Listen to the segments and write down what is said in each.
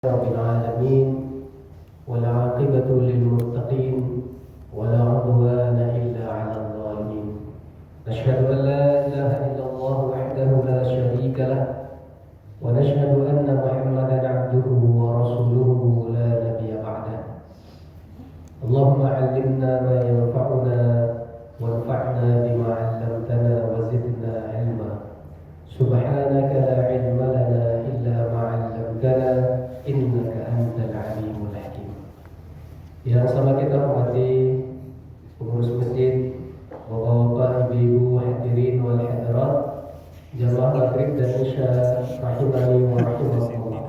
رب العالمين والعاقبة للمتقين ولا عدوان إلا على الظالمين. نشهد أن لا إله إلا الله وحده لا شريك له ونشهد أن محمدا عبده ورسوله لا نبي بعده. اللهم علمنا ما ينفعنا وانفعنا بما علمتنا وزدنا علما. سبحانك لا علم لنا إلا ما علمتنا innaka antal alimul hakim. Yang sama kita hormati pengurus masjid, bapak-bapak, ibu-ibu, hadirin wal hadirat, jamaah maghrib dan isya rahimani wa rahimakumullah.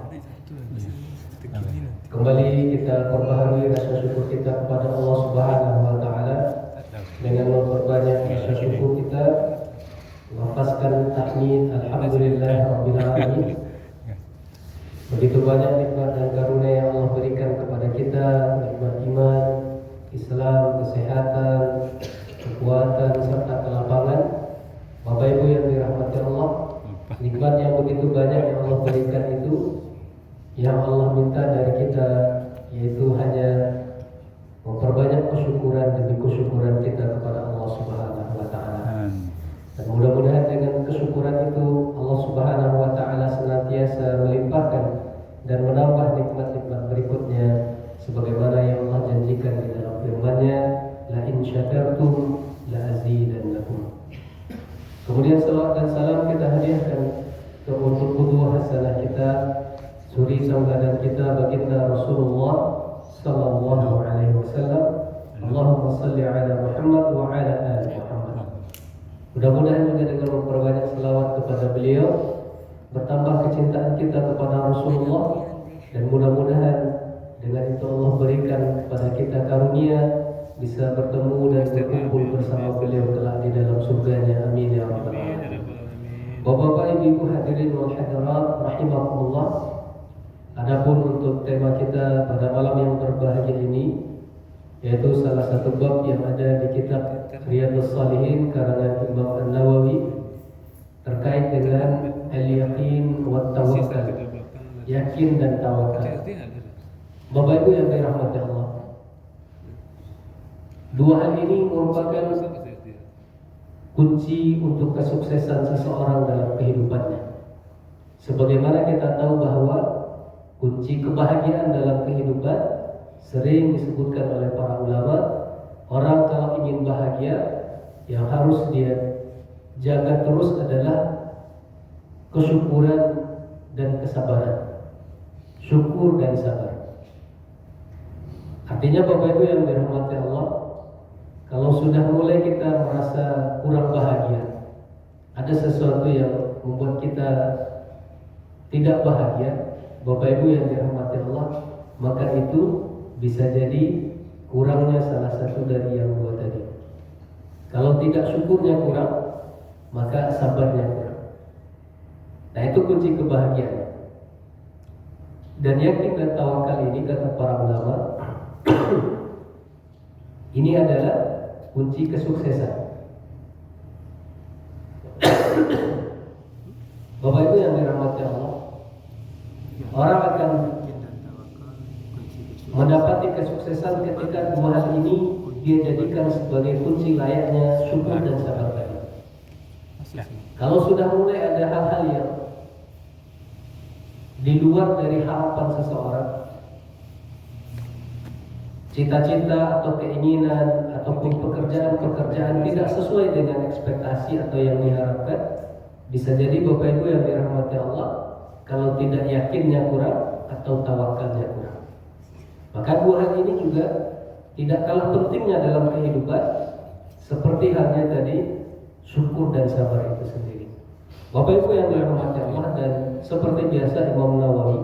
Kembali kita perbaharui rasa syukur kita kepada Allah Subhanahu wa taala dengan memperbanyak rasa syukur kita, melafazkan tahmid alhamdulillah rabbil alamin. Begitu banyak nikmat dan karunia yang Allah berikan kepada kita, nikmat iman, Islam, kesehatan, kekuatan, serta kelapangan. Bapak Ibu yang dirahmati Allah, nikmat yang begitu banyak yang Allah berikan itu, yang Allah minta dari kita, yaitu hanya memperbanyak kesyukuran demi kesyukuran kita kepada Allah Subhanahu wa taala. Dan mudah-mudahan dengan kesyukuran itu Allah Subhanahu wa taala senantiasa melimpahkan dan menambah nikmat-nikmat berikutnya sebagaimana yang Allah janjikan di dalam firman-Nya, la in syakartum la azidannakum. Kemudian salawat dan salam kita hadiahkan ke qudwah hasanah kita, suri tauladan kita, baginda Rasulullah sallallahu alaihi wasallam. Allahumma shalli ala Muhammad wa ala ali Muhammad. Mudah-mudahan juga dengan memperbanyak selawat kepada beliau bertambah kecintaan kita kepada Rasulullah, dan mudah-mudahan dengan itu Allah berikan kepada kita karunia bisa bertemu dan berkumpul bersama beliau kelak di dalam surganya. Amin ya rabbal alamin. Bapak-bapak, ibu-ibu, hadirin wal hadirat rahimakumullah. Adapun untuk tema kita pada malam yang berbahagia ini, yaitu salah satu bab yang ada di kitab Riyadhus Shalihin karangan Imam An-Nawawi terkait dengan al-yaqin wa tawakkal, yakin dan tawakal. Bapak Ibu yang dirahmati Allah, dua hal ini merupakan kunci untuk kesuksesan seseorang dalam kehidupannya. Sebagaimana kita tahu bahwa kunci kebahagiaan dalam kehidupan sering disebutkan oleh para ulama, orang kalau ingin bahagia yang harus dia jaga terus adalah kesyukuran dan kesabaran. Syukur dan sabar. Artinya Bapak Ibu yang dirahmati Allah, kalau sudah mulai kita merasa kurang bahagia, ada sesuatu yang membuat kita tidak bahagia, Bapak Ibu yang dirahmati Allah, maka itu bisa jadi kurangnya salah satu dari yang dua tadi. Kalau tidak syukurnya kurang, maka sabarnya kurang. Nah, itu kunci kebahagiaan. Dan yakin dan tawakal ini kata para ulama ini adalah kunci kesuksesan. Bapak Ibu yang dirahmati Allah, orang akan mendapati kesuksesan ketika dua hal ini dia jadikan sebagai kunci layaknya syukur dan sabar tadi. Kalau sudah mulai ada hal-hal yang di luar dari harapan seseorang, cita-cita atau keinginan ataupun pekerjaan tidak sesuai dengan ekspektasi atau yang diharapkan, bisa jadi Bapak Ibu yang dirahmati Allah, kalau tidak yakinnya kurang atau tawakalnya kurang. Maka dua hal ini juga tidak kalah pentingnya dalam kehidupan, seperti halnya tadi syukur dan sabar itu sendiri. Bapak Ibu yang dirahmati Allah, dan seperti biasa Imam Nawawi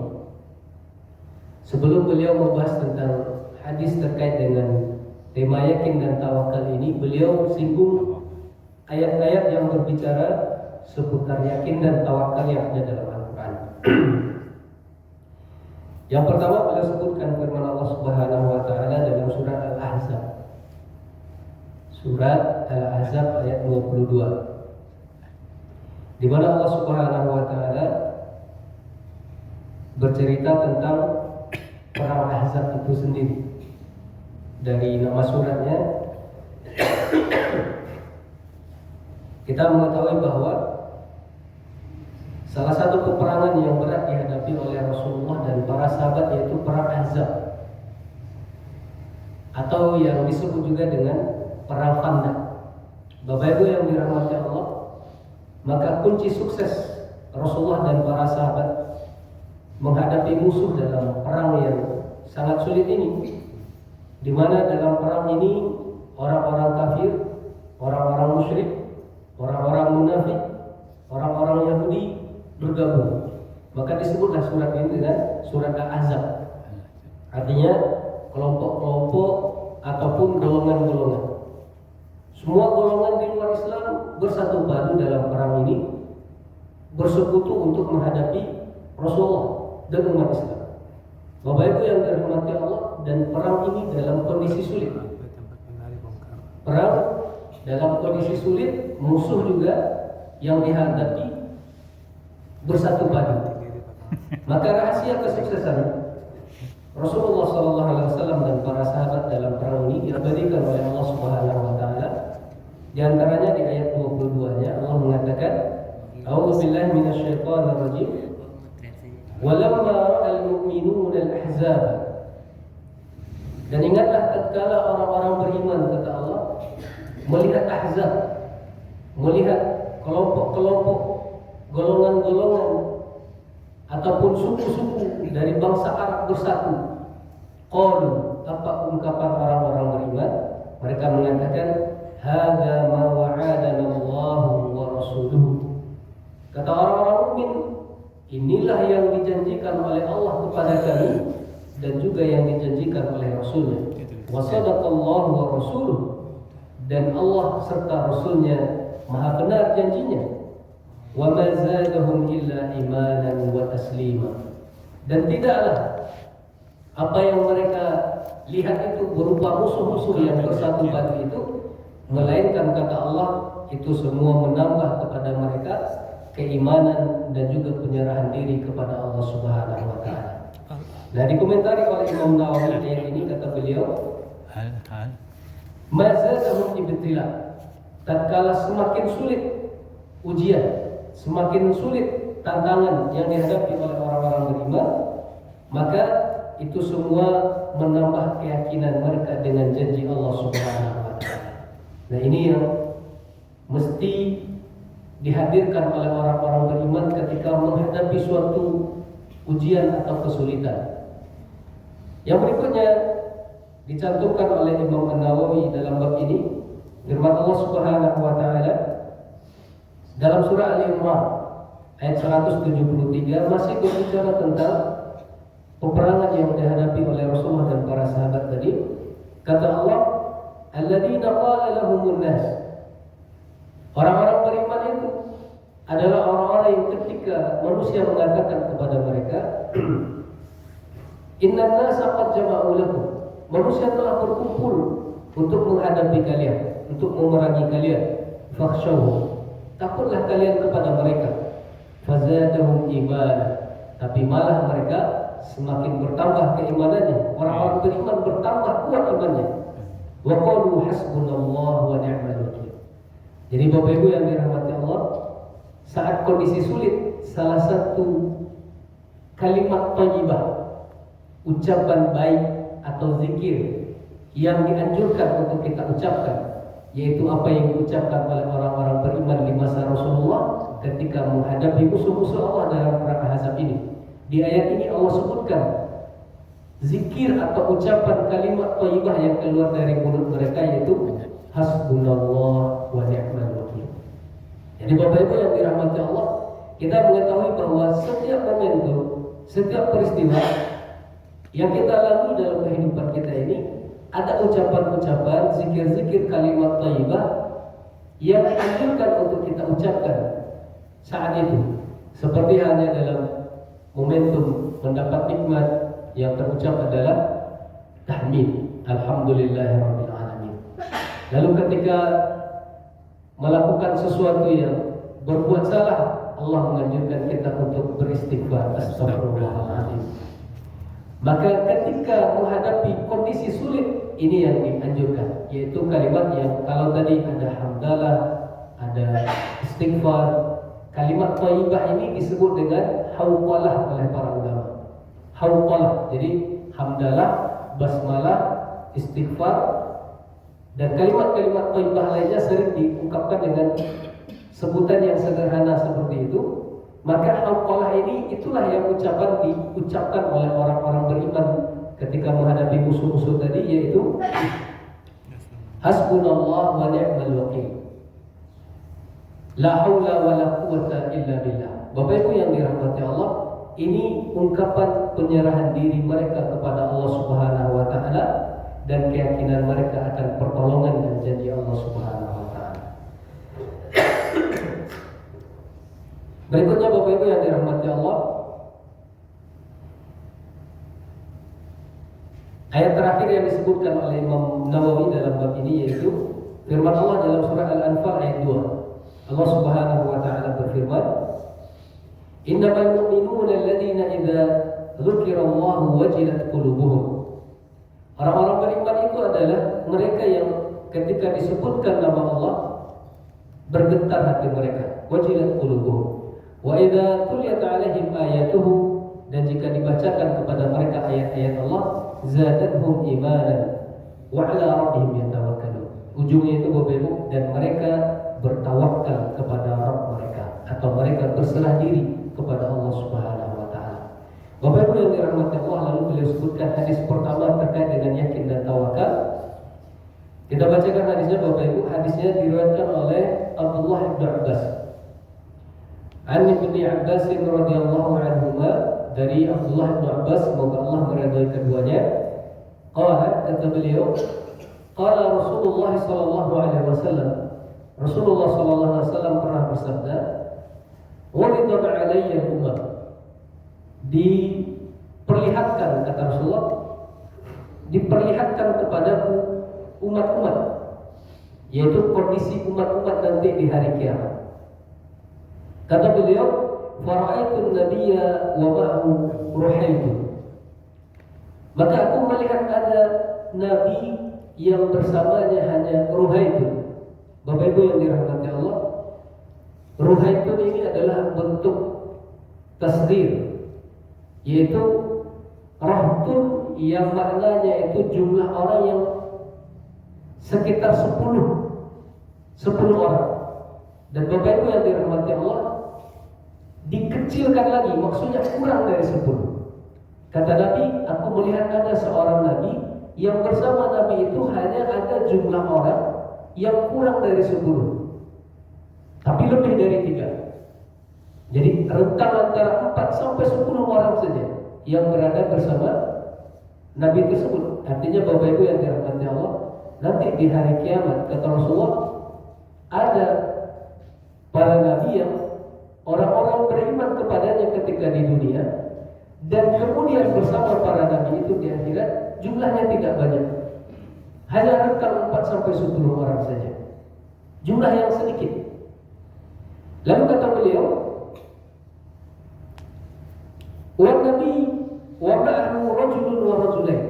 sebelum beliau membahas tentang hadis terkait dengan tema yakin dan tawakal ini, beliau singgung ayat-ayat yang berbicara seputar yakin dan tawakal yang ada dalam Al-Quran. Yang pertama beliau sebutkan firman Allah Subhanahu wa taala dalam surat Al-Ahzab. Surat Al-Ahzab ayat 22, di mana Allah Subhanahu wa taala bercerita tentang perang Ahzab itu sendiri. Dari nama suratnya kita mengetahui bahwa salah satu peperangan yang berat dihadapi oleh Rasulullah dan para sahabat yaitu perang Ahzab, atau yang disebut juga dengan perang Khandaq. Bapak Ibu yang dirahmati Allah, maka kunci sukses Rasulullah dan para sahabat menghadapi musuh dalam perang yang sangat sulit ini, di mana dalam perang ini orang-orang kafir, orang-orang musyrik, orang-orang munafik, orang-orang Yahudi bergabung. Maka disebutlah surat ini dengan surat Al-Ahzab. Artinya kelompok-kelompok ataupun golongan-golongan. Semua golongan di luar Islam bersatu padu dalam perang ini, bersekutu untuk menghadapi Rasulullah dan umat Islam. Bapak Ibu yang dirahmati Allah, dan perang ini dalam kondisi sulit. Perang dalam kondisi sulit, musuh juga yang dihadapi bersatu padu. Maka rahasia kesuksesan Rasulullah SAW dan para sahabat dalam perang ini diabadikan oleh Allah Subhanahu wa taala. Di antaranya di ayat 22-nya Allah mengatakan, A'udzubillahi minasyaitonir rajim. Walamma ra'al mu'minuna al-ahzab. Dan ingatlah tatkala orang-orang beriman, kata Allah, melihat ahzab, melihat kelompok-kelompok, golongan-golongan ataupun suku-suku dari bangsa Arab bersatu. Qalu, apa ungkapan orang-orang beriman? Mereka mengatakan, hadza ma wa'adana Allahu wa rasuluhu. Kata orang-orang mukmin, inilah yang dijanjikan oleh Allah kepada kami dan juga yang dijanjikan oleh Rasulnya. Wa sadaqallahu wa rasuluhu. Dan Allah serta Rasulnya maha benar janjinya. Wa ma zadahum illa imanan wa taslima. Dan tidaklah apa yang mereka lihat itu berupa musuh-musuh yang bersatu padu itu, melainkan kata Allah itu semua menambah kepada mereka keimanan dan juga penyerahan diri kepada Allah Subhanahu wa taala. Nah, dikomentari oleh Imam Nawawi ayat ini, kata beliau, mazadahum ibtila. Tatkala semakin sulit ujian, semakin sulit tantangan yang dihadapi oleh orang-orang beriman, maka itu semua menambah keyakinan mereka dengan janji Allah Subhanahu wa taala. Nah, ini yang mesti dihadirkan oleh orang-orang beriman ketika menghadapi suatu ujian atau kesulitan. Yang berikutnya dicantumkan oleh Imam An-Nawawi dalam bab ini, firman Allah Subhanahu wa taala dalam surah Al-Imran ayat 173 masih berbicara tentang peperangan yang dihadapi oleh Rasulullah dan para sahabat tadi. Kata Allah, alladzina qala lahumun nas. Orang-orang beriman itu adalah orang-orang yang ketika manusia mengatakan kepada mereka, innan nasa qad jama'u lakum. Manusia telah berkumpul untuk menghadapi kalian, untuk memerangi kalian. Fakhshawhum. Takutlah kalian kepada mereka. Fazadahum imanan. Tapi malah mereka semakin bertambah keimanannya. Orang-orang beriman bertambah kuat imannya. Wa qalu hasbunallahu wa ni'mal wakil. Jadi Bapak Ibu yang dirahmati Allah, saat kondisi sulit, salah satu kalimat thayyibah, ucapan baik atau zikir yang dianjurkan untuk kita ucapkan, yaitu apa yang diucapkan oleh orang-orang beriman di masa Rasulullah ketika menghadapi musuh-musuh Allah dalam perang Ahzab ini. Di ayat ini Allah sebutkan zikir atau ucapan kalimat thayyibah yang keluar dari mulut mereka, yaitu hasbunallah wa ni'mal wakil. Jadi Bapak Ibu yang dirahmati Allah, kita mengetahui bahwa setiap momentum, setiap peristiwa yang kita lalui dalam kehidupan kita ini, ada ucapan-ucapan, zikir-zikir kalimat thayyibah yang dianjurkan untuk kita ucapkan saat itu. Seperti halnya dalam momentum mendapat nikmat, yang terucap adalah tahmid, alhamdulillahirabbil alamin. Lalu ketika melakukan sesuatu yang berbuat salah, Allah menganjurkan kita untuk beristighfar, astagfirullahaladzim. Maka ketika menghadapi kondisi sulit, ini yang dianjurkan, yaitu kalimat yang kalau tadi ada hamdalah, ada istighfar, kalimat thayyibah ini disebut dengan hauqalah oleh para ulama. Hauqalah, jadi hamdalah, basmalah, istighfar, dan kalimat-kalimat thayyibah lainnya sering diungkapkan dengan sebutan yang sederhana seperti itu. Maka hauqalah ini itulah yang diucapkan oleh orang-orang beriman ketika menghadapi musuh-musuh tadi, yaitu hasbunallah wa ni'mal wakil, la haula wa la quwwata illa billah. Bapak Ibu yang dirahmati Allah, ini ungkapan penyerahan diri mereka kepada Allah Subhanahu wa taala dan keyakinan mereka akan pertolongan dan janji Allah Subhanahu wa taala. Berikutnya Bapak Ibu yang dirahmati Allah, ayat terakhir yang disebutkan oleh Imam Nawawi dalam bab ini yaitu firman Allah dalam surah Al-Anfal ayat 2. Allah Subhanahu wa taala berfirman, "Innamal mu'minuna alladziina idza dzukirallahu wajilat qulubuhum." Orang-orang beriman itu adalah mereka yang ketika disebutkan nama Allah bergetar hati mereka, wajilat qulubuhum. Wa idza tuliyat 'alaihim ayatuhu, dan jika dibacakan kepada mereka ayat-ayat Allah, zadatuhum imanan wa 'ala rabbihim yatawakkalun. Ujungnya itu Bapak Ibu, dan mereka bertawakal kepada Rabb mereka, atau mereka berserah diri kepada Allah Subhanahu wa taala. Bapak Ibu yang dirahmati Allah, lalu beliau sebutkan hadis pertama terkait dengan yakin dan tawakal. Kita bacakan hadisnya Bapak Ibu. Hadisnya diriwayatkan oleh Abdullah bin Abbas. An Ibnu Abbas radhiyallahu anhuma, dari Abdullah bin Abbas, semoga Allah meridhai keduanya. Qala, kata beliau, qala Rasulullah sallallahu alaihi wasallam, Rasulullah sallallahu alaihi wasallam pernah bersabda, "Uridat 'alayya al-umam." Diperlihatkan, kata Rasulullah, diperlihatkan kepadaku umat-umat, yaitu kondisi umat-umat nanti di hari kiamat. Kata beliau, "Fara'aitu an-nabiyya wa ma'ahu ruhaytu." Maka aku melihat ada nabi yang bersamanya hanya ruhaytu. Bapak Ibu yang dirahmati Allah, ruhaytu ini adalah bentuk tasghir, yaitu rahtun yang maknanya itu jumlah orang yang sekitar 10 orang. Dan Bapak Ibu yang dirahmati Allah, dikecilkan lagi, maksudnya kurang dari 10. Kata Nabi, aku melihat ada seorang Nabi yang bersama Nabi itu hanya ada jumlah orang yang kurang dari 10, tapi lebih dari 3. Jadi rentang antara 4 sampai 10 orang saja yang berada bersama Nabi tersebut. Artinya Bapak Ibu yang dirahmati Allah, nanti di hari kiamat, kata Rasulullah, ada para Nabi yang orang-orang beriman kepadanya ketika di dunia, dan kemudian bersama para Nabi itu di akhirat jumlahnya tidak banyak, hanya rentang 4 sampai 10 orang saja, jumlah yang sedikit. Lalu kata beliau, "Wa nabi wa ma'ahu rajulun wa rajulain."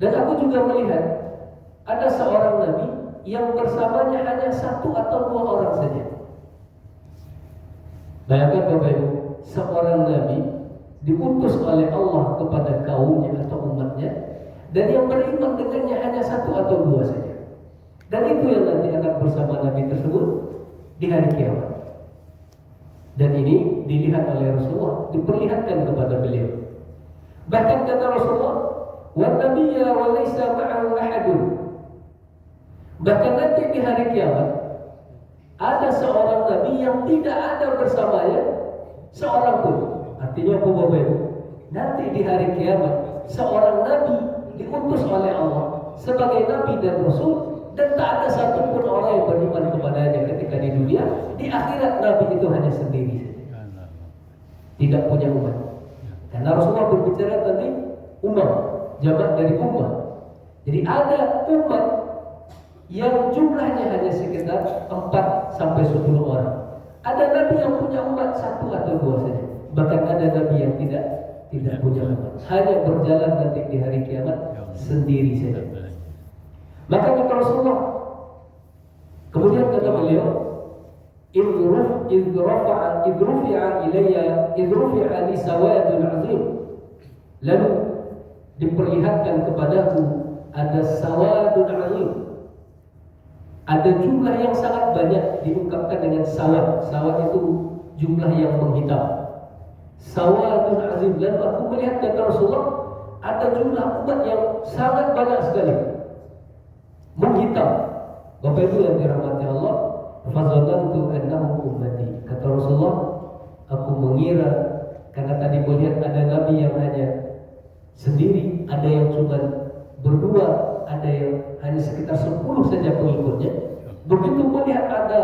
Dan aku juga melihat ada seorang nabi yang bersamanya hanya 1 atau 2 orang saja. Bayangkan Bapak Ibu, seorang nabi diutus oleh Allah kepada kaumnya atau umatnya, dan yang beriman dengannya hanya 1 atau 2 saja. Dan itu yang nanti akan bersama nabi tersebut di hari kiamat. Dan ini dilihat oleh Rasulullah, diperlihatkan kepada beliau. Bahkan kata Rasulullah, "Wan nabiyya wa laysa ma'ahu ahadun." Bahkan nanti di hari kiamat ada seorang nabi yang tidak ada bersamanya seorang pun. Artinya apa Bapak Ibu? Nanti di hari kiamat seorang nabi diutus oleh Allah sebagai nabi dan rasul, dan tak ada satupun orang yang beriman kepadanya ketika di dunia. Di akhirat nabi itu hanya sendiri saja, tidak punya umat. Karena Rasulullah berbicara tadi umat, jamak dari umat. Jadi ada umat yang jumlahnya hanya sekitar 4 sampai 10 orang. Ada nabi yang punya umat 1 atau 2 saja. Bahkan ada nabi yang tidak punya umat. Hanya berjalan nanti di hari kiamat sendiri saja. Maka kata Rasulullah, kemudian kata beliau, idrufi'a li sawadun azim. Lalu diperlihatkan kepadaku ada sawadun azim. Ada jumlah yang sangat banyak, diungkapkan dengan sawad. Sawad itu jumlah yang menghitam. Sawadun azim. Lalu aku melihat kata Rasulullah, ada jumlah umat yang sangat banyak sekali menghitam. Bapak Ibu yang dirahmati Allah, fazanantu annahum ummati. Kata Rasulullah, aku mengira, karena tadi melihat ada nabi yang hanya sendiri, ada yang cuma berdua, ada yang hanya sekitar 10 saja pengikutnya. Begitu melihat ada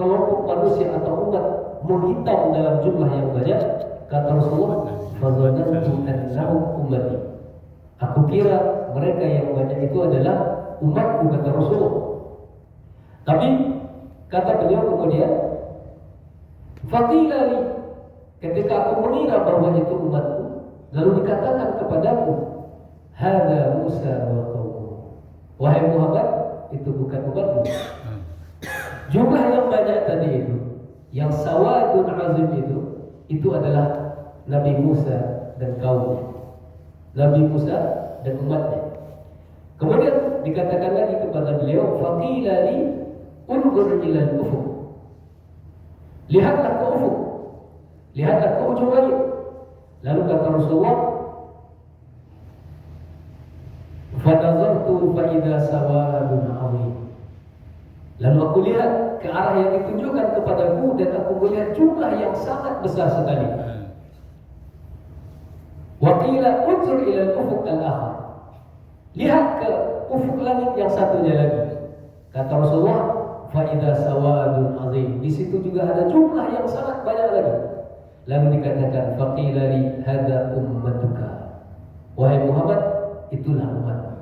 kelompok manusia atau umat menghitam dalam jumlah yang banyak, kata Rasulullah, fazanantu annahum ummati. Aku kira mereka yang banyak itu adalah umatku, kata Rasulullah. Tapi kata beliau kemudian, faqila li, ketika aku mengira bahwa itu umatku, lalu dikatakan kepadaku, hada Musa wa qaumuhu. Wahai Muhammad, itu bukan umatmu. Jumlah yang banyak tadi itu, yang sawadun azim itu adalah Nabi Musa dan kaumnya, Nabi Musa dan umatnya. Kemudian dikatakan lagi kepada beliau, faqila li unzur ila al-ufuq. Lihatlah ke ufuk, lihatlah ke ujung langit. Lalu kata Rasulullah, fanazartu fa idza sawadun 'azim. Lalu aku lihat ke arah yang ditunjukkan kepadaku dan aku melihat jumlah yang sangat besar sekali. Wa qila unzur ila al-ufuq al-akhar. Lihat ke ufuk langit yang satunya lagi. Kata Rasulullah, fa idza sawadun 'azim. Di situ juga ada jumlah yang sangat banyak lagi. Lalu dikatakan, faqila li hadza ummatuka. Wahai Muhammad, itulah umat.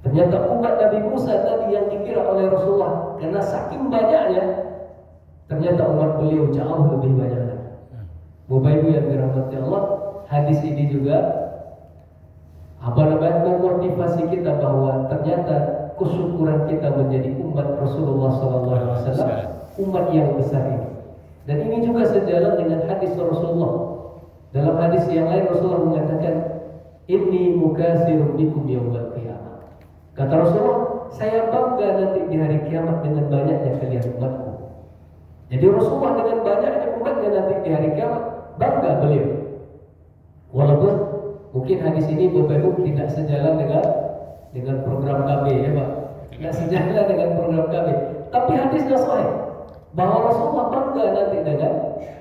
Ternyata umat Nabi Musa tadi yang dikira oleh Rasulullah, karena saking banyaknya, ternyata umat beliau jauh lebih banyak lagi. Bapak Ibu yang dirahmati Allah, hadis ini juga memotivasi kita bahwa ternyata kesyukuran kita menjadi umat Rasulullah SAW, umat yang besar ini. Dan ini juga sejalan dengan hadis Rasulullah. Dalam hadis yang lain Rasulullah mengatakan, inni mukasirun bikum yaumil qiyamah. Kata Rasulullah, saya bangga nanti di hari kiamat dengan banyaknya kalian umatku. Jadi Rasulullah dengan banyaknya umatnya nanti di hari kiamat bangga beliau. Walaupun mungkin hadis ini Bapak Ibu tidak sejalan dengan program KB, ya Pak. Tidak sejalan dengan program KB. Tapi hadisnya sahih bahwa Rasulullah bangga nanti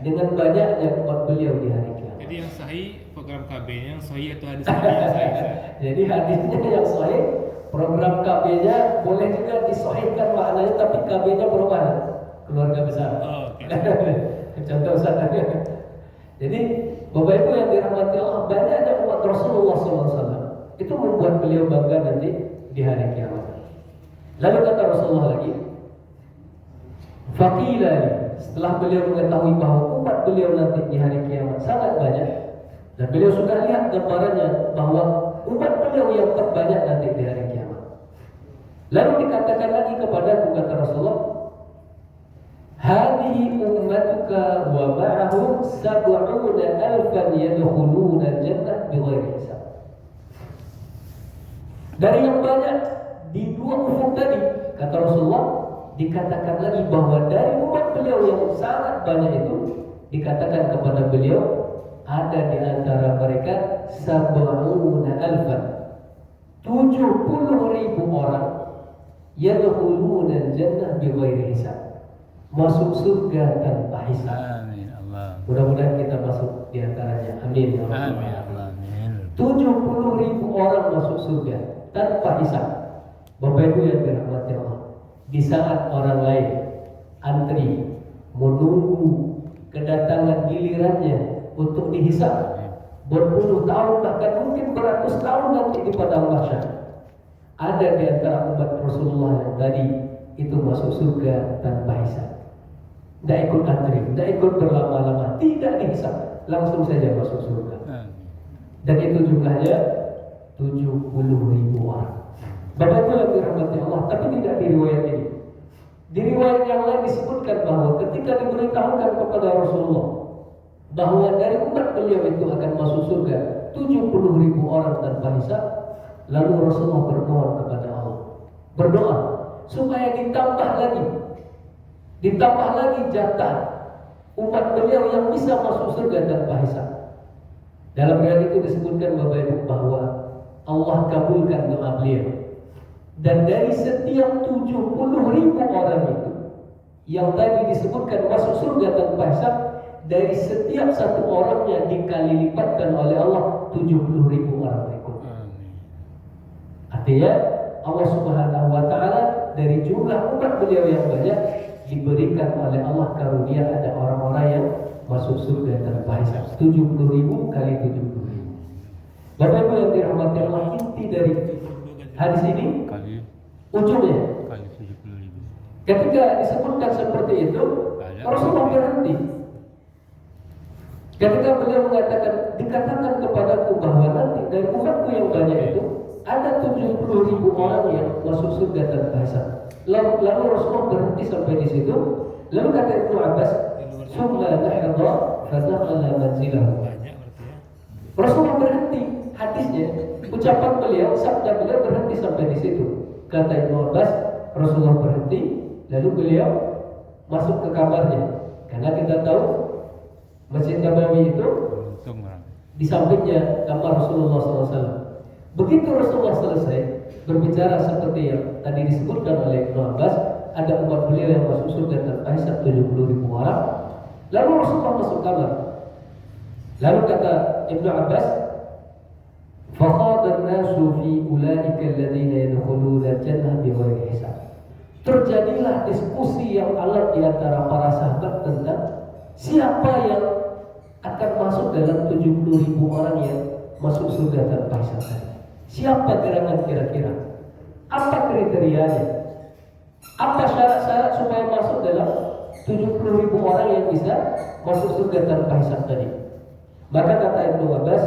dengan banyaknya umat beliau di hari kiamat. Jadi yang sahih program KB-nya, yang sahih itu hadis yang sahih. Jadi hadisnya yang sahih, program KB-nya boleh juga disahihkan maknanya, tapi KB-nya berubah, keluarga besar. Oh, okay. Contoh Ustaz. Jadi Bapak Ibu yang dirahmati Allah, banyaknya umat Rasulullah SAW itu membuat beliau bangga nanti di hari kiamat. Lalu kata Rasulullah lagi, faqila, setelah beliau mengetahui bahwa umat beliau nanti di hari kiamat sangat banyak, dan beliau sudah lihat gambarannya bahwa umat beliau yang terbanyak nanti di hari kiamat. Lalu dikatakan lagi kepadaku, kata Rasulullah, hadhihi ummatuka wa ma'ahum 70,000 yadkhuluna al-jannah bighairi hisab. Dari yang banyak di dua ufuk tadi, kata Rasulullah, dikatakan lagi bahwa dari umat beliau yang sangat banyak itu, dikatakan kepada beliau, ada di antara mereka 70,000 orang yadkhuluna al-jannah bighairi hisab, masuk surga tanpa hisab. Amin Allah. Mudah-mudahan kita masuk di antaranya. Amin ya rabbal Amin alamin. Allah. Amin. 70,000 orang masuk surga tanpa hisab. Bapak Ibu yang dirahmati Allah, di saat orang lain antri menunggu kedatangan gilirannya untuk dihisab berpuluh tahun, bahkan mungkin beratus tahun nanti di padang mahsyar, ada di antara umat Rasulullah yang tadi itu masuk surga tanpa hisab. Tidak ikut antri, tidak ikut berlama-lama, tidak dihisab, langsung saja masuk surga. Dan itu jumlahnya 70.000 orang. Bapak Ibu yang dirahmati Allah, tapi tidak di riwayat ini. Di riwayat yang lain disebutkan bahwa ketika diberitahukan kepada Rasulullah bahwa dari umat beliau itu akan masuk surga 70.000 orang tanpa hisab, lalu Rasulullah berdoa kepada Allah, berdoa supaya ditambah lagi jatah umat beliau yang bisa masuk surga tanpa hisab. Dalam riwayat itu disebutkan Bapak Ibu bahwa Allah kabulkan doa beliau. Dan dari setiap 70.000 orang itu yang tadi disebutkan masuk surga tanpa hisab, dari setiap satu orangnya dikali lipatkan oleh Allah 70.000 orang berikutnya. Artinya Allah Subhanahu wa Ta'ala dari jumlah umat beliau yang banyak diberikan oleh Allah karunia ada orang-orang yang masuk surga tanpa hisab. 70.000 kali 70.000. Bapak Ibu yang dirahmati Allah, inti dari hadis ini ujungnya ketika disebutkan seperti itu, Rasulullah berhenti. Ketika beliau mengatakan, dikatakan kepadaku bahwa nanti dari umatku yang banyak itu ada 70.000 orang yang masuk surga tanpa hisab. Lalu Rasulullah berhenti sampai di situ. Lalu kata Ibnu Abbas, "Summa nahadha fadakhala manzilahu." Rasulullah berhenti, hadisnya, ucapan beliau, sabda beliau berhenti sampai di situ. Kata Ibnu Abbas, Rasulullah berhenti, lalu beliau masuk ke kamarnya. Karena kita tahu Masjid Nabawi itu di sampingnya kamar Rasulullah SAW. Begitu Rasulullah selesai berbicara seperti yang tadi disebutkan oleh Ibnu Abbas, ada umat beliau yang masuk surga tanpa hisab 70.000 orang. Lalu Rasulullah masuk kamar. Lalu kata Ibnu Abbas, "Faqada an-nasu fi ulaika alladziina yadkhuluna al-jannah bighairi hisab." Terjadilah diskusi yang alot di antara para sahabat tentang siapa yang akan masuk dalam 70.000 orang yang masuk surga tanpa hisab. Siapa gerangan kira-kira? Apa kriterianya? Apa syarat-syarat supaya masuk dalam 70.000 orang yang bisa masuk surga tanpa hisab tadi? Maka kata Ibnu Abbas,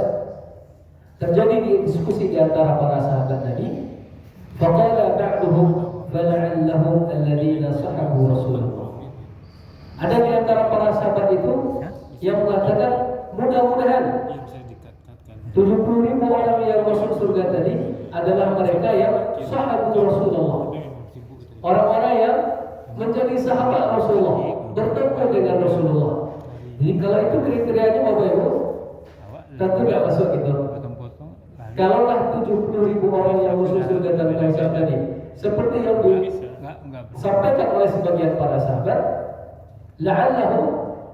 terjadi diskusi di antara para sahabat tadi. Faqala ba'duhum fala'allahum alladziina sahabu Rasulullah. Ada di antara para sahabat itu yang mengatakan mudah-mudahan 70.000 orang yang masuk surga tadi adalah mereka yang sahabu Rasulullah, orang-orang yang menjadi sahabat Rasulullah, bertemu dengan Rasulullah. Jadi kalau itu kriterianya Bapak Ibu, tentu tidak masuk itu. Kalaulah 70.000 orang yang masuk surga tanpa hisab tadi, seperti yang disampaikan oleh sebagian para sahabat, la'allahu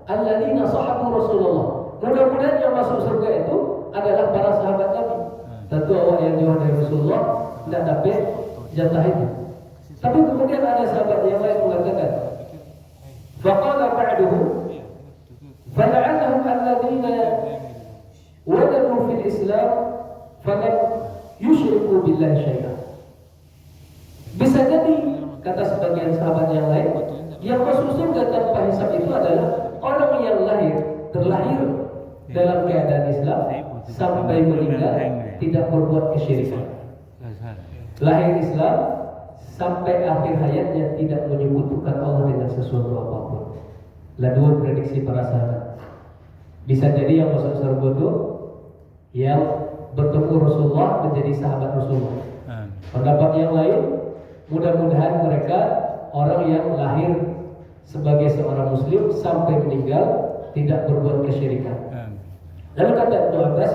alladziina sahabu Rasulullah. Mudah-mudahan yang masuk surga itu adalah para sahabat Nabi. Tentu awak yang diwadahi Rasulullah tidak dapat jatah itu. Tapi kemudian ada sahabat yang lain mengatakan, faqala ba'duhum fala'allahum alladziina waladu fil Islam falam yusyriku billahi syai'an. Bisa jadi, kata sebagian sahabat yang lain, yang masuk surga tanpa hisab itu adalah orang yang terlahir dalam keadaan Islam sampai meninggal tidak berbuat kesyirikan. Lahir Islam sampai akhir hayatnya tidak menyebutkan Allah dengan sesuatu apapun. Lah dua prediksi para sahabat. Bisa jadi yang masuk surga itu yang bertemu Rasulullah menjadi sahabat Rasulullah. Pendapat yang lain, mudah-mudahan mereka orang yang lahir sebagai seorang muslim sampai meninggal tidak berbuat kesyirikan. Lalu kata Ibnu Abbas,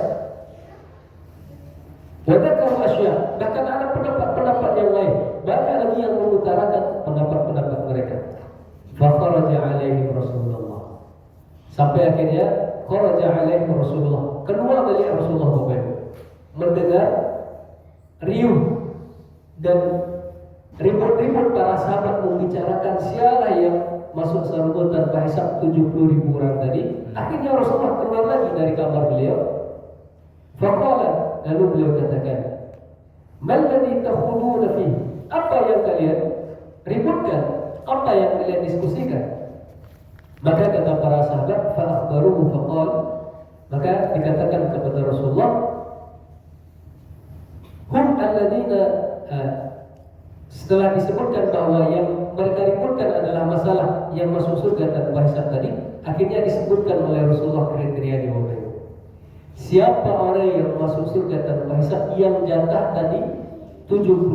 "Wadakaru asya", bahkan ada pendapat-pendapat yang lain, banyak lagi yang mengutarakan pendapat-pendapat mereka. Fa kharaja alaihi Rasulullah. Sampai akhirnya kharaja alaihi Rasulullah. Keluar dari Rasulullah mendengar riuh dan ribut-ribut para sahabat membicarakan siapa yang masuk surga tanpa hisab 70.000 orang tadi. Akhirnya Rasulullah keluar lagi dari kamar beliau. Faqala, lalu beliau katakan, "Man ladzi takhuduna fi?" Apa yang kalian ributkan? Apa yang kalian diskusikan? Maka kata para sahabat, fa akhbaruhu faqala, maka dikatakan kepada Rasulullah, setelah disebutkan bahwa yang mereka ributkan adalah masalah yang masuk surga tanpa hisab tadi, akhirnya disebutkan oleh Rasulullah kriteria di bawah itu. Siapa orang yang masuk surga tanpa hisab yang jatah tadi 70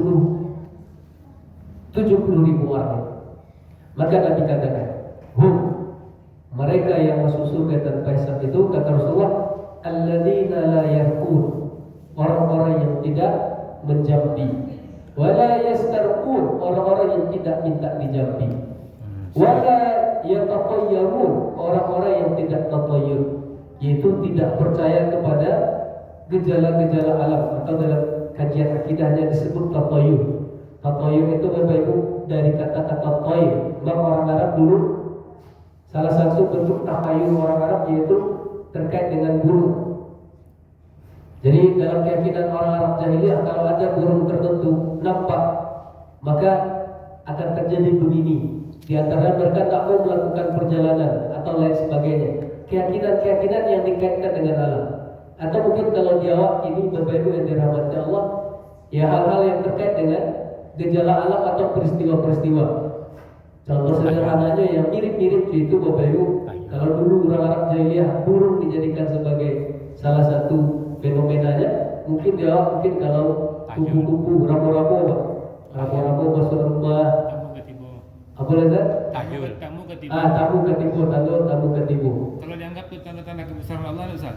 ribu orang. Maka Nabi katakan, mereka yang masuk surga tanpa hisab itu, kata Rasulullah, alladzina la yarqun, orang-orang yang tidak menjampi, wala yastarqun, orang-orang yang tidak minta dijampi, wala yatatayyarun, orang-orang yang tidak tatayyur, yaitu tidak percaya kepada gejala-gejala alam, atau dalam kajian akidahnya disebut tatayyur. Tatayyur itu Bapak Ibu dari kata-kata tayyur. Orang Arab dulu salah satu bentuk takhayul orang Arab yaitu terkait dengan burung. Jadi dalam keyakinan orang Arab jahiliyah, kalau ada burung tertentu nampak, maka akan terjadi begini. Di antara mereka tak mau melakukan perjalanan atau lain sebagainya. Keyakinan-keyakinan yang dikaitkan dengan alam. Atau mungkin kalau Jawa ini Bapak Ibu yang dirahmati Allah, ya hal-hal yang terkait dengan gejala alam atau peristiwa-peristiwa. Contoh sederhananya yang mirip-mirip itu Bapak Ibu, kalau dulu orang Arab jahiliyah burung dijadikan sebagai salah satu fenomenanya, mungkin dia mungkin kalau kupu-kupu, rabo-rabo masuk rumah, apa lagi? Tamu ketibu. Tamu ketibu. Kalau dianggap itu tanda-tanda kebesaran Allah, Ustaz.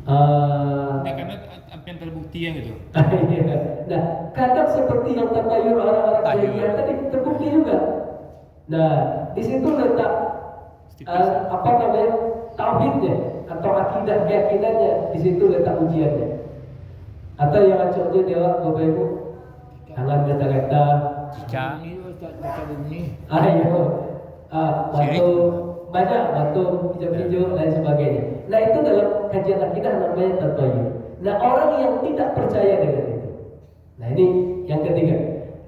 Karena apa yang terbukti yang itu. Nah, kadang seperti yang tatayur orang-orang jahiliyah tadi terbukti juga. Nah, di situ letak tauhidnya atau akidah keyakinannya, di situ letak ujiannya. Atau yang contohnya dia Bapak Ibu, tangan kata-kata, batu hijau-hijau lain sebagainya. Nah, itu dalam kajian akidah namanya tatayur. Nah, orang yang tidak percaya dengan itu. Nah, ini yang ketiga,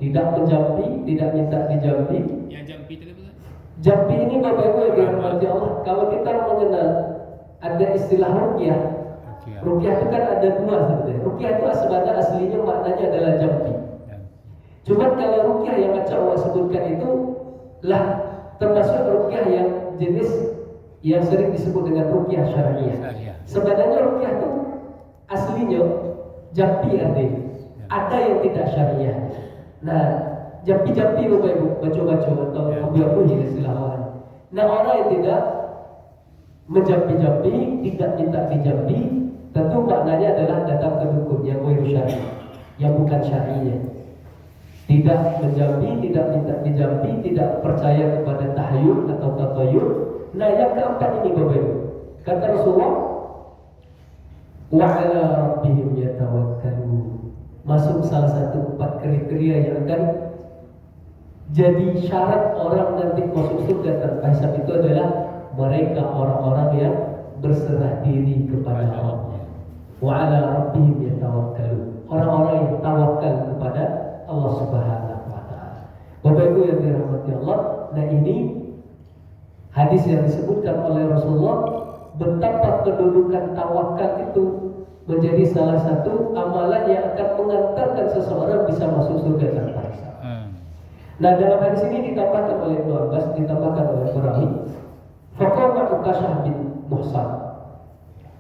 tidak menjampi, tidak minta dijampi. Yang jampi tadi apa? Jampi ini Bapak Ibu yang dirahmati Allah, kalau kita mengenal ada istilah ruqyah. Ruqyah itu kan ada dua sebenarnya. Ruqyah itu sebenarnya aslinya maknanya adalah jampi. Cuma kalau ruqyah yang Allah sebutkan itu lah termasuk ruqyah yang jenis yang sering disebut dengan ruqyah syar'iyah. Sebenarnya ruqyah itu aslinya jampi artinya. Ada yang tidak syariah. Nah, jampi-jampi Bapak Ibu, baca-baca atau hobi-hobi istilah orang. Nah, orang yang tidak menjampi-jampi, tidak minta dijampi, tentu maknanya adalah datang ke dukun yang ghairu syar'i, yang bukan syariah. Tidak menjampi, tidak minta dijampi, tidak percaya kepada tahayyul atau tatayur. Nah, yang keempat ini Bapak Ibu, kata Rasulullah, wa 'ala rabbihim yatawakkalun. Masuk salah satu 4 kriteria yang akan jadi syarat orang nanti masuk surga tanpa hisab itu adalah mereka orang-orang yang berserah diri kepada Allah. Wa 'ala rabbihim yatawakkalun. Orang-orang yang tawakal kepada Allah Subhanahu wa taala. Bapak Ibu yang dirahmati Allah, nah ini hadis yang disebutkan oleh Rasulullah betapa kedudukan tawakal itu menjadi salah satu amalan yang akan mengantarkan seseorang bisa masuk surga tanpa hisab. Nah, dalam hadis ini ditambahkan oleh Ibnu Abbas, ditambahkan oleh Qura'i, faqama Ukasyah bin Muhsan.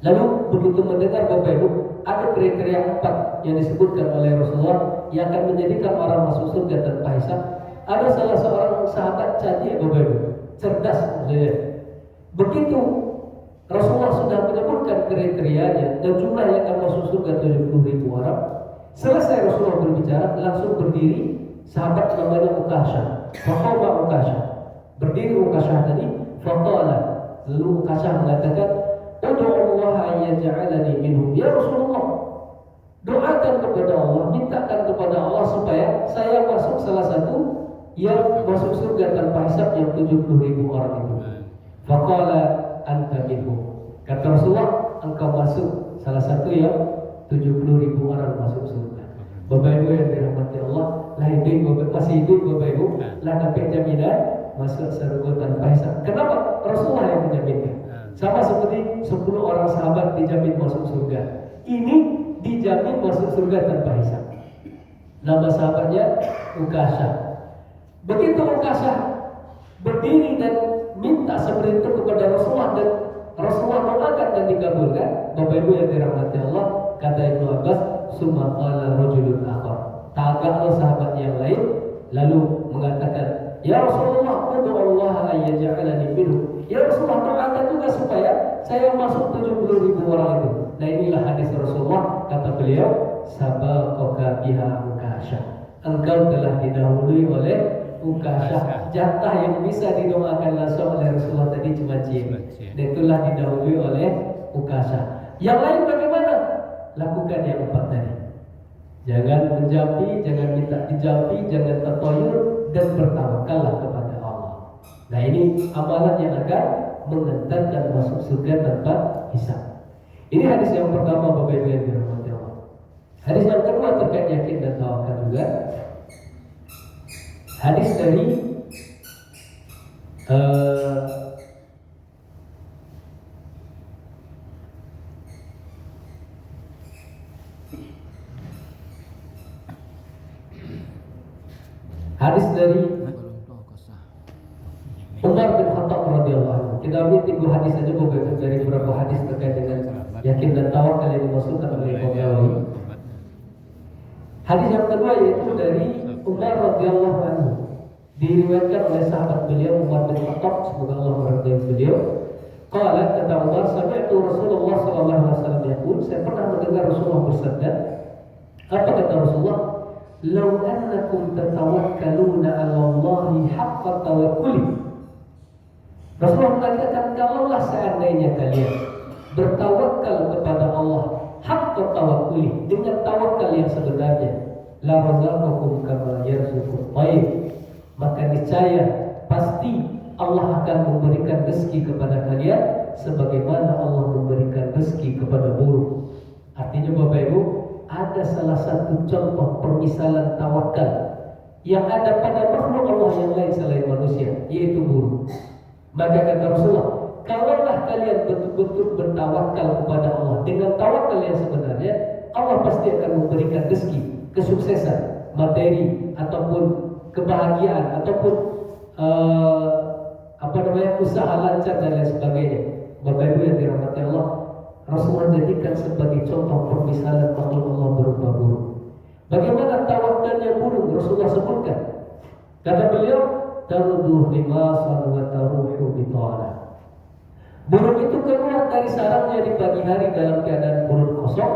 Lalu begitu mendengar Bapak Ibu ada kriteria 4 yang disebutkan oleh Rasulullah yang akan menjadikan orang masuk surga tanpa hisab. Ada salah seorang sahabat cantik Bapak Ibu, cerdas maksudnya. Begitu Rasulullah sudah menyebutkan kriterianya dan jumlah yang akan masuk surga 70.000 orang. Selesai Rasulullah berbicara, langsung berdiri sahabat namanya Ukasyah. Faqama Ukasyah. Berdiri Ukasyah tadi, faqala. Lalu Ukasyah mengatakan, "Ud'u Allah an yaj'alani minhum." Ya Rasulullah, doakan kepada Allah, mintakan kepada Allah supaya saya masuk salah satu yang masuk surga tanpa hisab yang 70.000 orang itu. Faqala anta minhum. Kata Rasulullah, engkau masuk salah satu yang 70.000 orang masuk surga. Bapak Ibu yang dirahmati Allah, lah hidup masih hidup Bapak Ibu, lah dapat jaminan masuk surga tanpa hisab. Kenapa? Rasulullah yang menjaminkan. Sama seperti 10 orang sahabat dijamin masuk surga. Ini dijamin masuk surga tanpa hisab. Nama sahabatnya Ukasyah. Begitu Ukasha berdiri dan minta seperti itu kepada Rasulullah dan Rasulullah doakan dan dikabulkan. Bapak Ibu yang dirahmati Allah, kata Ibnu Abbas, summa qala rajulun akhar. Tagaklah sahabat yang lain lalu mengatakan, ya Rasulullah, ud'u Allah an yaj'alani minhu. Ya Rasulullah, doakan juga supaya saya masuk 70.000 orang itu. Nah, inilah hadis Rasulullah, kata beliau, sabaqaka biha Ukasha. Engkau telah didahului oleh Ukasha. Jatah yang bisa didoakan langsung oleh Rasulullah tadi cuma jin. Dan itulah didahului oleh Ukasha. Yang lain bagaimana? Lakukan yang 4 tadi. Jangan menjampi, jangan minta dijampi, jangan tertoyur, dan bertawakallah kepada Allah. Nah, ini amalan yang akan mengantarkan masuk surga tanpa hisab. Ini hadis yang pertama, Bapak Ibu yang dirahmati Allah. Hadis yang kedua terkait yakin dan tawakal juga. Hadis dari Umar bin Khattab radhiyallahu anhu. Kita ambil 3 hadis saja, Bapak Ibu, dari beberapa hadis terkait dengan yakin dan tawakal yang dimaksudkan oleh Imam Nawawi. Hadis yang kedua yaitu dari Umar radhiyallahu anhu, diriwayatkan oleh sahabat beliau Umar bin Khattab, semoga Allah meridai beliau. Qala, kata Umar, sami'tu Rasulullah sallallahu alaihi wasallam yaqul, saya pernah mendengar Rasulullah bersabda. Apa kata Rasulullah? Law annakum tatawakkaluna 'ala Allahi haqqa tawakkuli. Rasulullah mengatakan, kalaulah seandainya kalian bertawakal kepada Allah haqqa tawakkuli, dengan tawakal yang sebenarnya, la razaqakum kama yarzuqut tayr, maka niscaya pasti Allah akan memberikan rezeki kepada kalian sebagaimana Allah memberikan rezeki kepada burung. Artinya Bapak Ibu, ada salah satu contoh permisalan tawakal yang ada pada makhluk Allah yang lain selain manusia, yaitu burung. Maka kata Rasulullah, kalaulah kalian betul-betul bertawakal kepada Allah dengan tawakal yang sebenarnya, Allah pasti akan memberikan rezeki, kesuksesan, materi, ataupun kebahagiaan, ataupun usaha lancar dan lain sebagainya. Bapak Ibu yang dirahmati Allah, Rasulullah jadikan sebagai contoh permisalan makhluk Allah berupa burung. Bagaimana tawakalnya burung? Rasulullah sebutkan. Kata beliau, taruduh limasan wa taruhu bita'ala. Burung itu keluar dari sarangnya di pagi hari dalam keadaan perut kosong,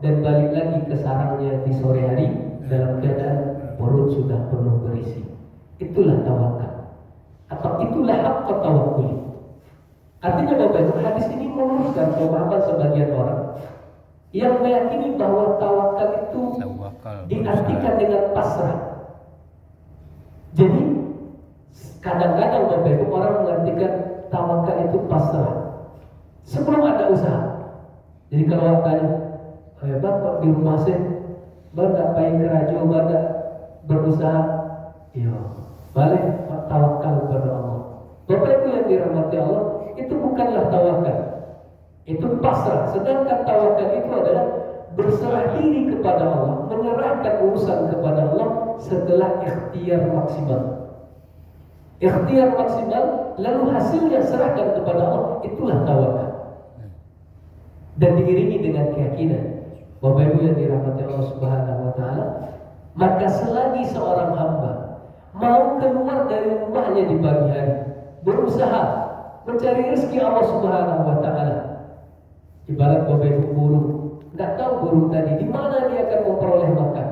dan balik lagi ke sarangnya di sore hari dalam keadaan perut sudah penuh berisi. Itulah tawakal, atau itulah haqqa tawakkul. Artinya Bapak Ibu, hadis ini meluruskan pemahaman sebagian orang yang meyakini bahwa tawakal itu diartikan dengan pasrah. Jadi kadang-kadang Bapak Ibu, orang mengartikan tawakal itu pasrah sebelum ada usaha. Jadi kalau tanya, Bapak di rumah saya bapak paling kerajo, bapak berusaha, ya balik tawakal kepada Allah. Bapak Ibu yang dirahmati Allah, itu bukanlah tawakal, itu pasrah. Sedangkan tawakal itu adalah berserah diri kepada Allah, menyerahkan urusan kepada Allah setelah ikhtiar maksimal. Ikhtiar maksimal, lalu hasilnya serahkan kepada Allah, itulah tawakal. Dan diiringi dengan keyakinan. Bapak Ibu yang dirahmati Allah Subhanahu wa taala, maka selagi seorang hamba mau keluar dari rumahnya di pagi hari, berusaha mencari rezeki Allah Subhanahu wa taala. Ibarat Bapak Ibu burung, enggak tahu burung tadi di mana dia akan memperoleh makan.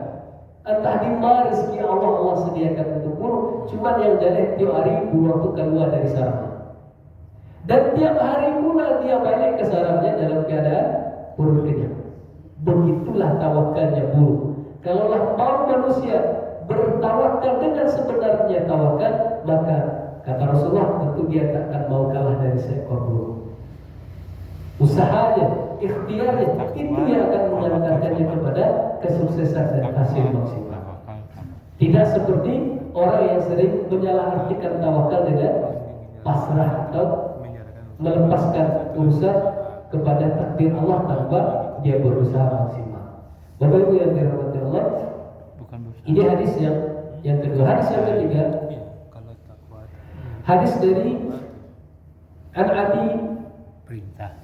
Entah di mana rezeki Allah sediakan untuk burung, cuma yang jadi tiap hari burung itu keluar dari sarangnya. Dan tiap hari pula dia balik ke sarangnya dalam keadaan burung kenyang. Begitulah tawakalnya burung. Kalaulah mau manusia bertawakal dengan sebenarnya tawakal, maka kata Rasulullah, tentu dia tak akan mau kalah dari seekor burung. Usahanya, ikhtiarnya, itu yang akan mengantarkannya kepada kesuksesan dan hasil maksimal. Tidak seperti orang yang sering menyalahartikan tawakal dengan pasrah atau melepaskan urusan kepada takdir Allah tanpa dia berusaha maksimal. Bapak Ibu yang dirahmati Allah, ini hadis yang yang kedua. Hadis yang ketiga, Iya, kalau tak kuat hadis dari An-Abi perintah.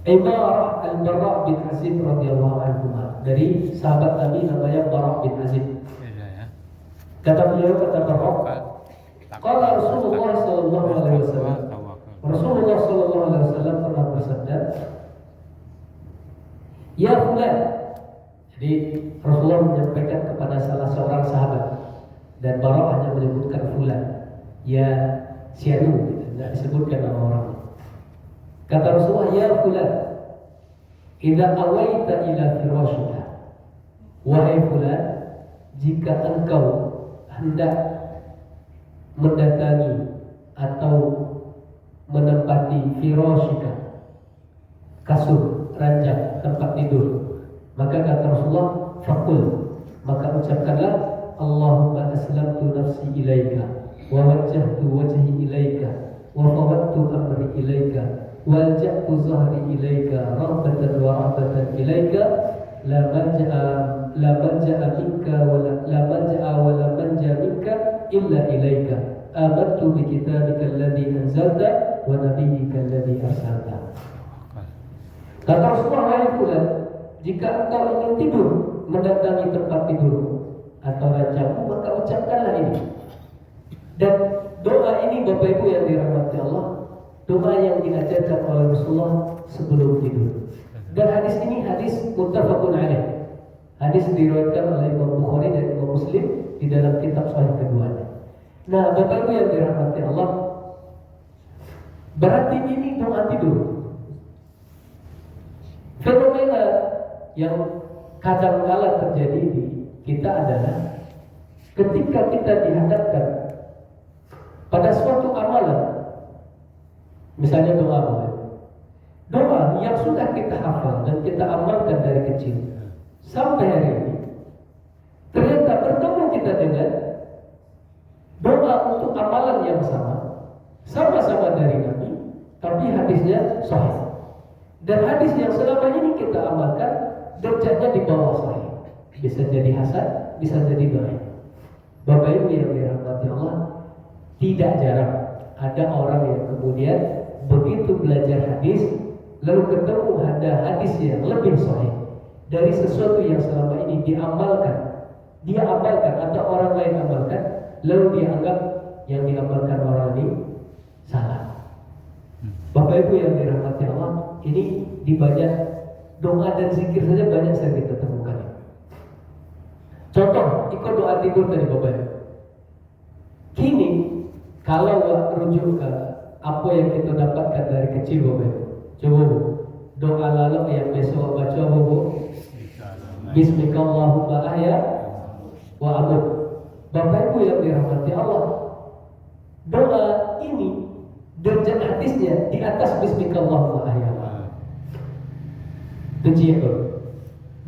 Ibarah Al-Bara' bin Azib radhiyallahu anhu, dari sahabat Nabi namanya Bara' bin Azib. Beda ya. Kata beliau, kata Bara', qala Rasulullah sallallahu alaihi wasallam, Rasulullah sallallahu alaihi wasallam pernah bersabda, ya fulan. Jadi Rasulullah menyampaikan kepada salah seorang sahabat, dan Bara' hanya menyebutkan fulan, ya sianu, tidak disebutkan nama orang. Kata Rasulullah, ya fulan, idza awaita ila firashika, wahai fulan, jika engkau hendak mendatangi atau menempati firashika, kasur, ranjang, tempat tidur, maka kata Rasulullah, faqul, maka ucapkanlah, Allahumma aslamtu nafsi ilaika, wa wajjahtu wajhi ilaika, wa fawwadtu amri ilaika, wa alja'tu zahri ilaika, rahbatan wa rahbatan ilaika, la malja'a minka wa la manja minka illa ilaika, amantu bi kitabika alladhi anzalta wa nabiyyika alladhi arsalta. Kata Rasulullah, wahai fulan, jika engkau ingin tidur, mendatangi tempat tidur atau ranjangmu, maka ucapkanlah ini. Dan doa ini, Bapak Ibu yang dirahmati Allah, doa yang diajarkan oleh Rasulullah sebelum tidur. Dan hadis ini hadis muttafaqun alaih. Hadis diriwayatkan oleh Imam Bukhari dan Imam Muslim di dalam kitab sahih keduanya. Nah, Bapak Ibu yang dirahmati Allah, berarti ini doa tidur. Fenomena yang kadang-kala terjadi di kita adalah ketika kita dihadapkan pada suatu amalan, misalnya doa yang sudah kita hafal dan kita amalkan dari kecil sampai hari ini, ternyata bertemu kita dengan doa untuk amalan yang sama-sama dari Nabi, tapi hadisnya sahih. Dan hadis yang selama ini kita amalkan derajatnya di bawah sahih, bisa jadi hasan, bisa jadi dhaif. Bapak Ibu yang dirahmati Allah, tidak jarang ada orang yang kemudian begitu belajar hadis, lalu ketemu ada hadis yang lebih sahih dari sesuatu yang selama ini dia amalkan atau orang lain amalkan, lalu dia anggap yang diamalkan orang ini salah. Bapak Ibu yang dirahmati Allah, ini di banyak doa dan zikir saja banyak saya kita temukan. Contoh, ikut doa tidur dari Bapak Ibu. Kini kalau rujuk ke apa yang kita dapatkan dari kecil, Bapak Ibu, coba doa lalu yang besok baca Bapak, Bismillahirrahmanirrahim ahya wa amut. Bapak Ibu yang dirahmati Allah, doa ini derajat hadisnya di atas Bismillahirrahmanirrahim.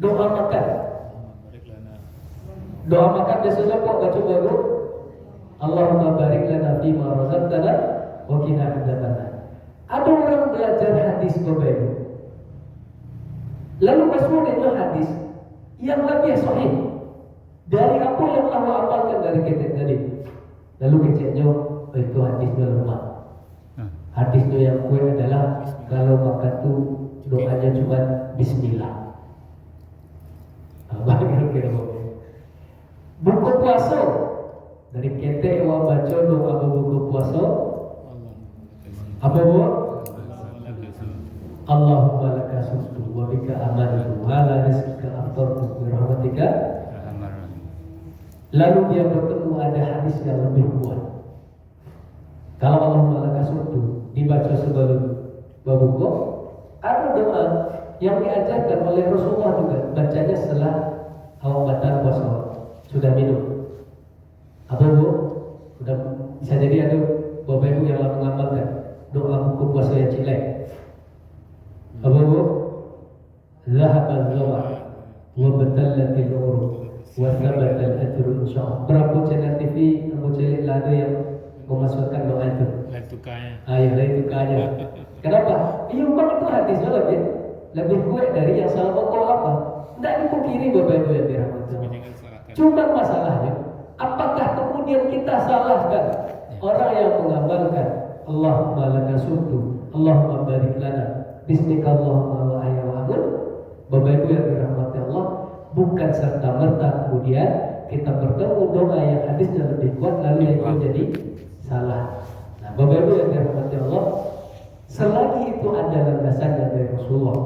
Doa makan. Doa makan biasanya kok baca baru Allahumma barik lana fima razaqtana wa qina adzabannar. Ada orang belajar hadis Bapak Ibu, lalu masuknya hadis yang lebih sahih dari apa yang Allah amalkan dari kita tadi. Lalu keceknya itu hadisnya lemah. Hadisnya yang kuat adalah kalau makan tuh doanya cuma Bismillah. Buku puasa dari kita yang baca doa buku puasa apa bu? Allahumma laka sumtu wa bika amantu wa ala rizqika aftartu bi rahmatika. Lalu dia bertemu ada hadis yang lebih kuat. Kalau Allahumma laka sumtu dibaca sebelum berbuka, ada doa yang diajarkan oleh Rasulullah juga, bacanya setelah awal batal puasa sudah minum. Apa bu? Sudah bisa jadi ada Bapak Ibu yang mengamalkan doa buku puasa yang cilek. Apa bu? Zahabal zawa wa batallatil urub wa thabatal ajru insyaallah. Berapa channel TV kamu cilik lah ada yang memasukkan doa itu. Lain tukarnya. Lain tukarnya. Kenapa? Iya, memang itu hadisnya lebih kuat dari yang salah pokok apa? Tidak dipungkiri Bapak Ibu yang dirahmati Allah. Cuma masalahnya, apakah kemudian kita salahkan orang yang mengamalkan Allahumma laka sumtu, Allahumma barik lana, bismika Allahumma wa ahya wa amut. Bapak Ibu yang dirahmati Allah, bukan serta-merta kemudian kita bertemu doa yang hadisnya lebih kuat lalu yang itu jadi salah. Nah, Bapak Ibu yang dirahmati Allah, selagi itu ada landasannya dari Rasulullah,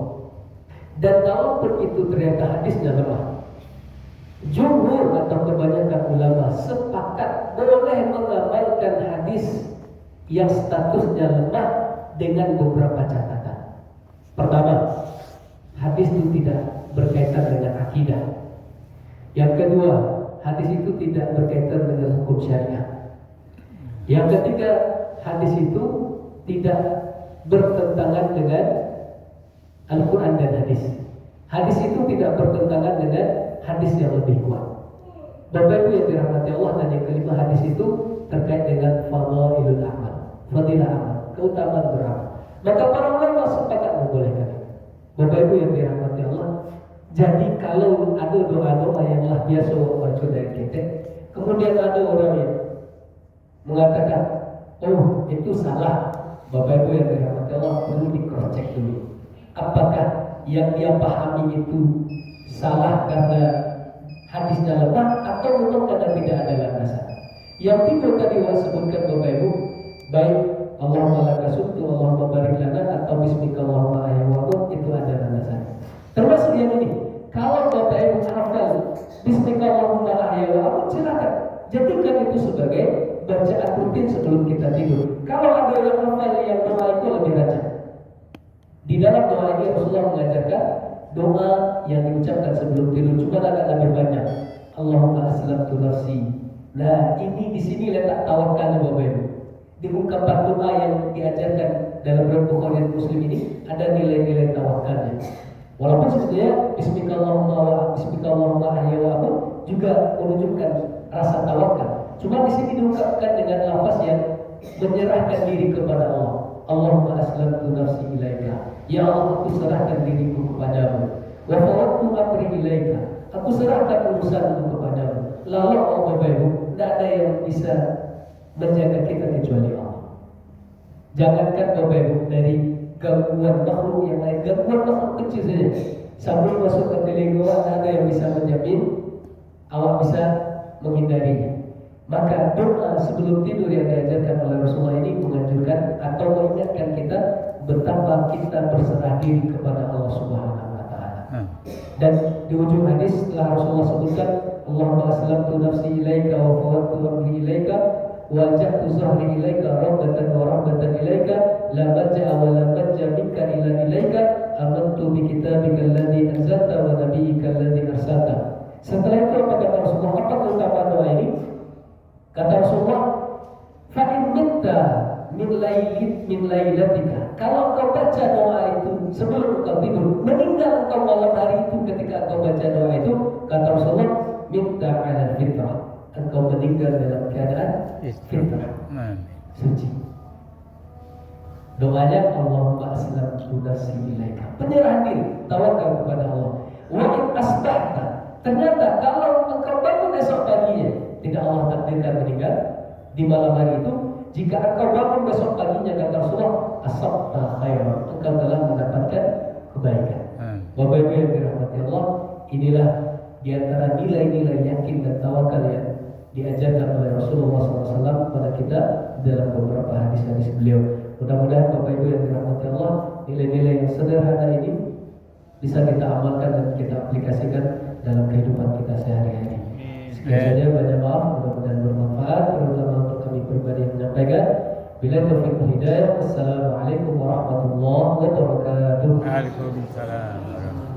dan kalaupun itu ternyata hadisnya lemah, jumhur atau kebanyakan ulama sepakat boleh mengamalkan hadis yang statusnya lemah dengan beberapa catatan. Pertama, hadis itu tidak berkaitan dengan akidah. Yang kedua, hadis itu tidak berkaitan dengan hukum syariat. Yang ketiga, hadis itu tidak bertentangan dengan Al-Quran dan hadis. Hadis itu tidak bertentangan dengan hadis yang lebih kuat. Bapak Ibu yang dirahmati Allah, dan yang kelima, hadis itu terkait dengan fadhailul amal, fadilah amal, keutamaan beramal. Maka para ulama sepakat membolehkan. Bapak Ibu yang dirahmati Allah, jadi kalau ada doa-doa yang lah biasa baca dari kita, kemudian ada orang yang mengatakan, oh itu salah, Bapak Ibu yang dirahmati Allah, perlu di-cross-check dulu. Apakah yang dia pahami itu salah karena hadisnya lemah atau memang karena tidak ada landasan? Yang tiga tadi sebutkan Bapak Ibu, baik Allahumma laka sumtu, Allahumma barik lana, atau bismika Allahumma ahya wa amut, itu ada landasan. Termasuk yang ini, kalau Bapak Ibu hafal bismika Allahumma ahya wa amut, silakan jadikan itu sebagai bacaan rutin sebelum kita tidur. Kalau ada yang hafal yang doa itu lebih rajin. Di dalam doa ini Rasulullah mengajarkan doa yang diucapkan sebelum tidur, cuma agak lebih banyak. Allahumma aslamtu nafsi. Nah, ini di sini letak tawakalnya Bapak Ibu. Di ungkapan doa yang diajarkan dalam Bukhari dan Muslim ini ada nilai-nilai tawakalnya. Walaupun sebetulnya Bismillahirrahmanirrahim ahya wa amut juga menunjukkan rasa tawakal. Cuma di sini diungkapkan dengan lafaz yang menyerahkan diri kepada Allah. Allahumma aslamtu nafsi ilaika. Ya Allah, aku serahkan diriku kepadamu. Wa fawwadtu amri ilaika. Aku serahkan urusanku kepadamu. Lalu Bapak Ibu, tidak ada yang bisa menjaga kita kecuali Allah. Jangankan Bapak Ibu dari gangguan makhluk yang lain, gangguan makhluk kecil saja, sambil masuk ke telinga ada yang bisa menjamin awak bisa menghindarinya. Maka doa sebelum tidur yang diajarkan oleh Rasulullah ini menganjurkan atau mengingatkan kita betapa kita berserah diri kepada Allah Subhanahu wa taala. Dan di ujung hadis setelah Rasulullah sebutkan Allahumma aslamtu nafsi ilaika wa fawwadtu amri ilaika wa ja'tu zahri ilaika rabbatan wa rahbatan ilaika la malja'a wa la manja minka illa ilaika amantu bi kitabika alladhi anzalta wa nabiyyika alladhi arsalta. Setelah itu apa kata Rasulullah? Apa keutamaan doa ini? Kata Rasulullah, fa'in minta min lailatika. Kalau engkau baca doa itu sebelum engkau tidur, meninggal engkau malam hari itu ketika engkau baca doa itu, kata Rasulullah, minta ala fitrah. Engkau meninggal dalam keadaan fitrah, suci. Doanya Allahumma aslamtu nafsi ilaika. Penyerahan diri, tawakal kepada Allah. Wa in asbahta. Ternyata kalau engkau bangun esok paginya, tidak Allah takdirkan meninggal di malam hari itu, jika engkau bangun besok paginya, kata Rasulullah, asabta khairan, engkau telah mendapatkan kebaikan. Bapak Ibu yang dirahmati Allah, inilah di antara nilai-nilai yakin dan tawakal yang diajarkan oleh Rasulullah SAW kepada kita dalam beberapa hadis-hadis beliau. Mudah-mudahan Bapak Ibu yang dirahmati Allah, nilai-nilai yang sederhana ini bisa kita amalkan dan kita aplikasikan dalam kehidupan kita sehari-hari. Sekian saja, banyak maaf, mudah-mudahan bermanfaat, terutama untuk kami pribadi yang menyampaikan. Bila taufiq wal hidayah. Assalamualaikum warahmatullahi wabarakatuh. Waalaikumsalam.